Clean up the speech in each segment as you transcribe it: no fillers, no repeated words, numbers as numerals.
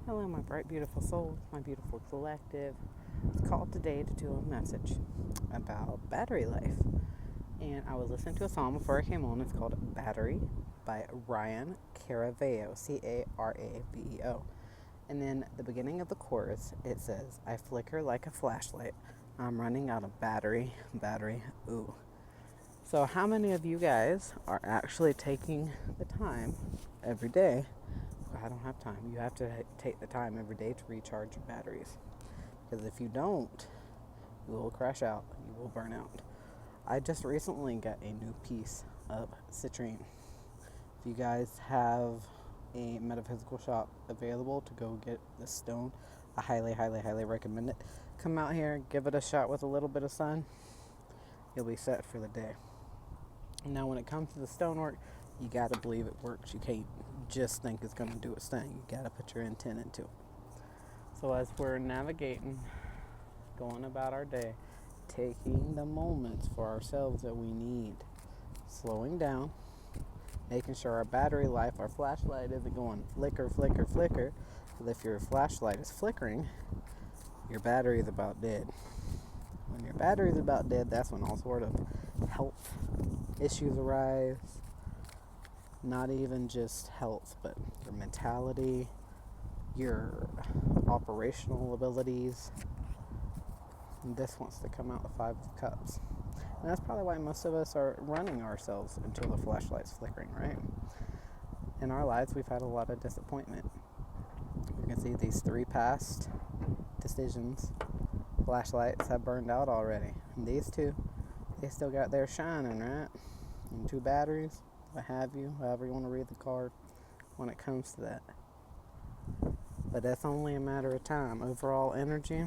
Hello, my bright, beautiful soul, my beautiful collective. I was called today to do a message about battery life. And I was listening to a song before I came on. It's called Battery by Ryan Caraveo, Caraveo. And then the beginning of the chorus, it says, I flicker like a flashlight. I'm running out of battery, ooh. So how many of you guys are actually taking the time every day? I don't have time. You have to take the time every day to recharge your batteries. Because if you don't, you will crash out. You will burn out. I just recently got a new piece of citrine. If you guys have a metaphysical shop available to go get this stone, I highly, highly, highly recommend it. Come out here, give it a shot with a little bit of sun. You'll be set for the day. Now, when it comes to the stonework, you got to believe it works. You can't just think it's going to do its thing. You got to put your intent into it. So as we're navigating, going about our day, taking the moments for ourselves that we need, slowing down, making sure our battery life, our flashlight isn't going flicker, flicker, flicker. Because if your flashlight is flickering, your battery is about dead. When your battery is about dead, that's when all sort of health issues arise. Not even just health, but your mentality, your operational abilities. And this wants to come out the Five of Cups. And that's probably why most of us are running ourselves until the flashlight's flickering, right? In our lives, we've had a lot of disappointment. You can see these 3 past decisions. Flashlights have burned out already. And these 2, they still got their shining, right? And 2 batteries, what have you, however you want to read the card when it comes to that. But that's only a matter of time. Overall energy,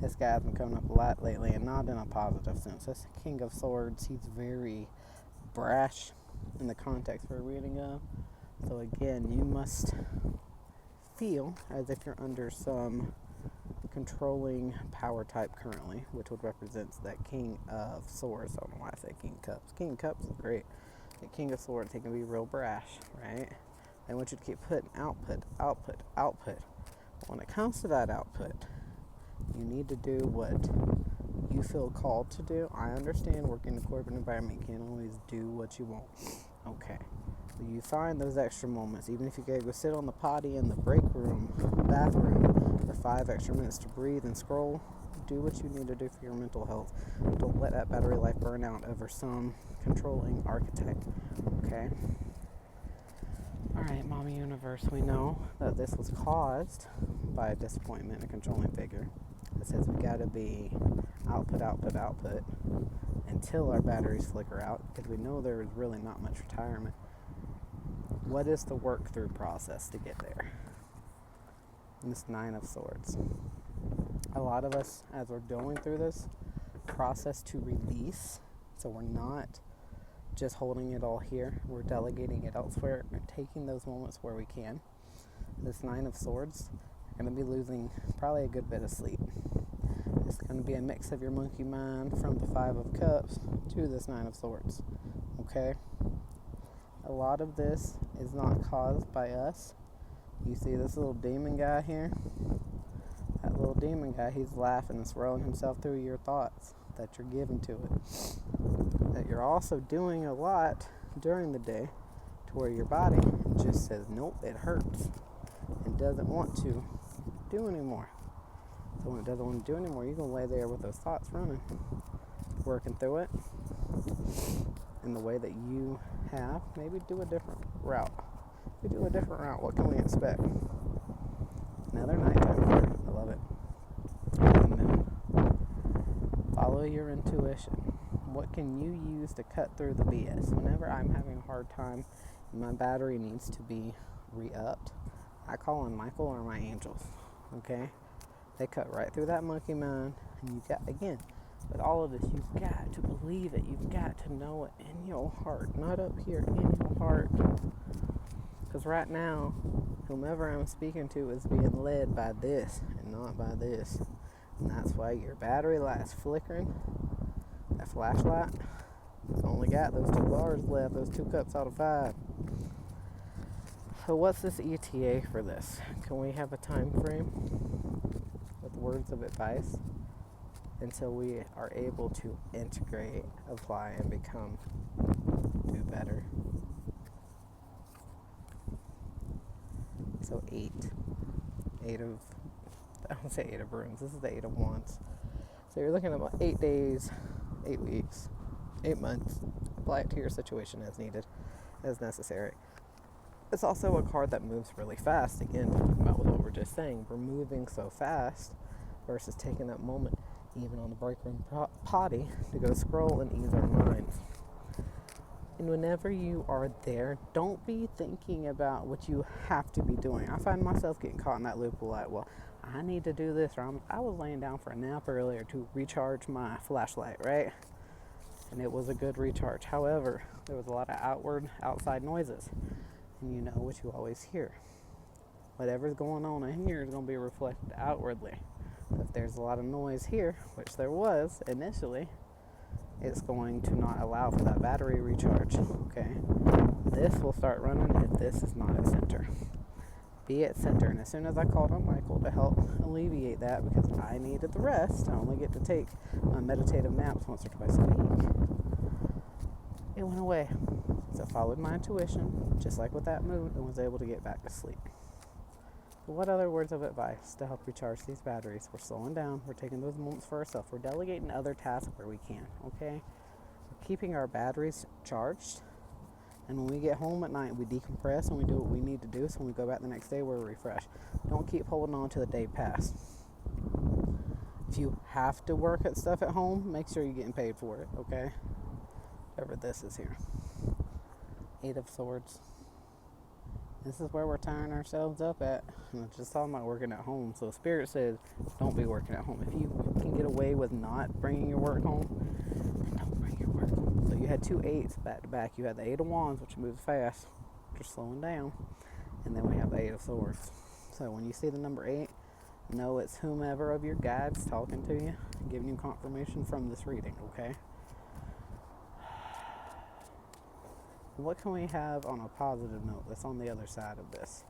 this guy's been coming up a lot lately, and not in a positive sense. This King of Swords, he's very brash in the context we're reading of. So again, you must feel as if you're under some controlling power type currently, which would represent that King of Swords. I don't know why I say King of Cups. King of Cups is great. The King of Swords, he can be real brash, right? They want you to keep putting output. But when it comes to that output, you need to do what you feel called to do. I understand working in a corporate environment, you can't always do what you want. Okay. So you find those extra moments, even if you gotta go sit on the potty in the break room, bathroom, for 5 extra minutes to breathe and scroll. Do what you need to do for your mental health. Don't let that battery life burn out over some controlling architect. Okay? Alright, Mommy Universe, we know that this was caused by a disappointment, a controlling figure. It says we gotta be output until our batteries flicker out, because we know there is really not much retirement. What is the work through process to get there? And this 9 of Swords. A lot of us, as we're going through this process to release, so we're not just holding it all here, we're delegating it elsewhere and taking those moments where we can. This 9 of Swords, you're going to be losing probably a good bit of sleep. It's going to be a mix of your monkey mind from the 5 of Cups to this 9 of Swords. Okay? A lot of this is not caused by us. You see this little demon guy here? That little demon guy, he's laughing and throwing himself through your thoughts that you're giving to it. That you're also doing a lot during the day to where your body just says, nope, it hurts, and doesn't want to do anymore. So when it doesn't want to do anymore, you're going to lay there with those thoughts running, working through it in the way that you have. Maybe do a different route. If we do a different route, what can we expect? Another nighttime card. I love it. And then follow your intuition. What can you use to cut through the BS? Whenever I'm having a hard time and my battery needs to be re-upped, I call on Michael or my angels. Okay? They cut right through that monkey mind. And you got, again, with all of this, you've got to believe it. You've got to know it in your heart. Not up here, in your heart. Because right now, whomever I'm speaking to is being led by this and not by this. And that's why your battery light's flickering. That flashlight, it's only got those 2 bars left, those 2 cups out of 5. So what's this ETA for this? Can we have a time frame with words of advice until we are able to integrate, apply, and become, do better? So eight of, I don't say 8 of brooms, this is the 8 of wands. So you're looking at about 8 days, 8 weeks, 8 months. Apply it to your situation as needed, as necessary. It's also a card that moves really fast. Again, talking about what we're just saying, we're moving so fast versus taking that moment, even on the break room potty, to go scroll and ease our minds. And whenever you are there, don't be thinking about what you have to be doing. I find myself getting caught in that loop of like, well, I need to do this, or I was laying down for a nap earlier to recharge my flashlight, right? And it was a good recharge. However, there was a lot of outside noises. And you know what you always hear. Whatever's going on in here is going to be reflected outwardly. So if there's a lot of noise here, which there was initially, it's going to not allow for that battery recharge, okay? This will start running if this is not at center. Be at center. And as soon as I called on Michael to help alleviate that, because I needed the rest, I only get to take my meditative naps once or twice a week, it went away. So I followed my intuition, just like with that moon, and was able to get back to sleep. But what other words of advice to help recharge these batteries? We're slowing down. We're taking those moments for ourselves. We're delegating other tasks where we can, okay? We're keeping our batteries charged. And when we get home at night, we decompress and we do what we need to do. So when we go back the next day, we're refreshed. Don't keep holding on to the day past. If you have to work at stuff at home, make sure you're getting paid for it, okay? Whatever this is here. 8 of Swords. This is where we're tying ourselves up at. And I'm just talking about working at home. So Spirit says, don't be working at home. If you can get away with not bringing your work home, then don't bring your work home. So you had 2 8s back to back. You had the 8 of Wands, which moves fast, just slowing down. And then we have the 8 of Swords. So when you see the number 8, know it's whomever of your guides talking to you, giving you confirmation from this reading, okay? What can we have on a positive note that's on the other side of this?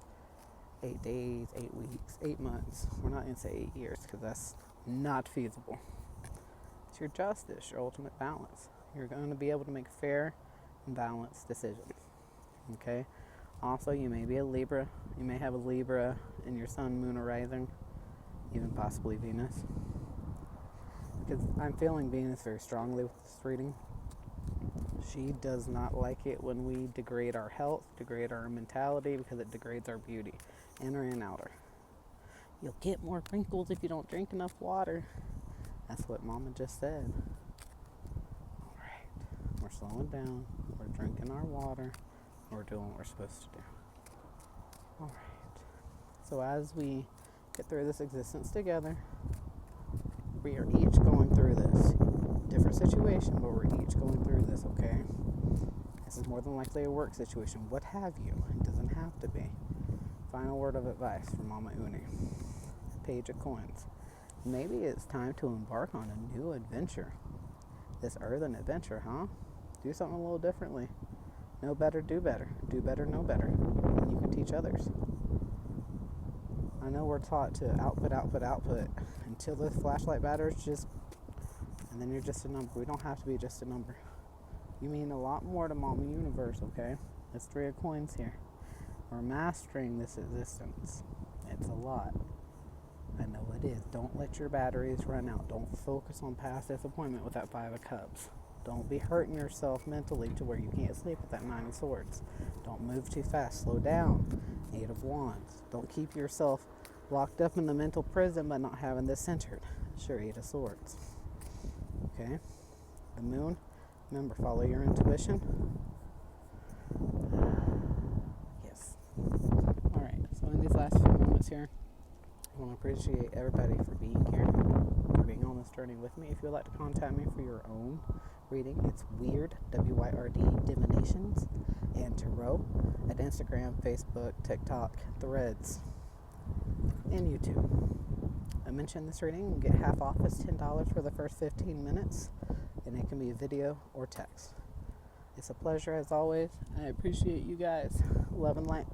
8 days, 8 weeks, 8 months. We're not going to say 8 years because that's not feasible. It's your justice, your ultimate balance. You're going to be able to make fair and balanced decisions. Okay? Also, you may be a Libra. You may have a Libra in your sun, moon, or rising, even possibly Venus. Because I'm feeling Venus very strongly with this reading. She does not like it when we degrade our health, degrade our mentality, because it degrades our beauty, inner and outer. You'll get more wrinkles if you don't drink enough water. That's what Mama just said. All right, we're slowing down, we're drinking our water, we're doing what we're supposed to do. All right, so as we get through this existence together, we are each going through this. Different situation, but we're each going through this, okay? This is more than likely a work situation. What have you? It doesn't have to be. Final word of advice from Mama Uni. Page of Coins. Maybe it's time to embark on a new adventure. This earthen adventure, huh? Do something a little differently. Know better, do better. Do better, know better. And you can teach others. I know we're taught to output until the flashlight batteries just, and then you're just a number. We don't have to be just a number. You mean a lot more to Mama Universe, okay? There's 3 of Coins here. We're mastering this existence. It's a lot. I know it is. Don't let your batteries run out. Don't focus on past disappointment with that 5 of Cups. Don't be hurting yourself mentally to where you can't sleep with that 9 of Swords. Don't move too fast. Slow down. 8 of Wands. Don't keep yourself locked up in the mental prison by not having this centered. Sure, 8 of Swords. Okay? The Moon. Remember, follow your intuition. Yes. Alright, so in these last few moments here, I want to appreciate everybody for being here, for being on this journey with me. If you would like to contact me for your own reading, it's Weird, W-Y-R-D, Divinations, and Tarot at Instagram, Facebook, TikTok, Threads, and YouTube. I mentioned this reading, you get half off. It's $10 for the first 15 minutes, and it can be video or text. It's a pleasure as always. I appreciate you guys. Love and light.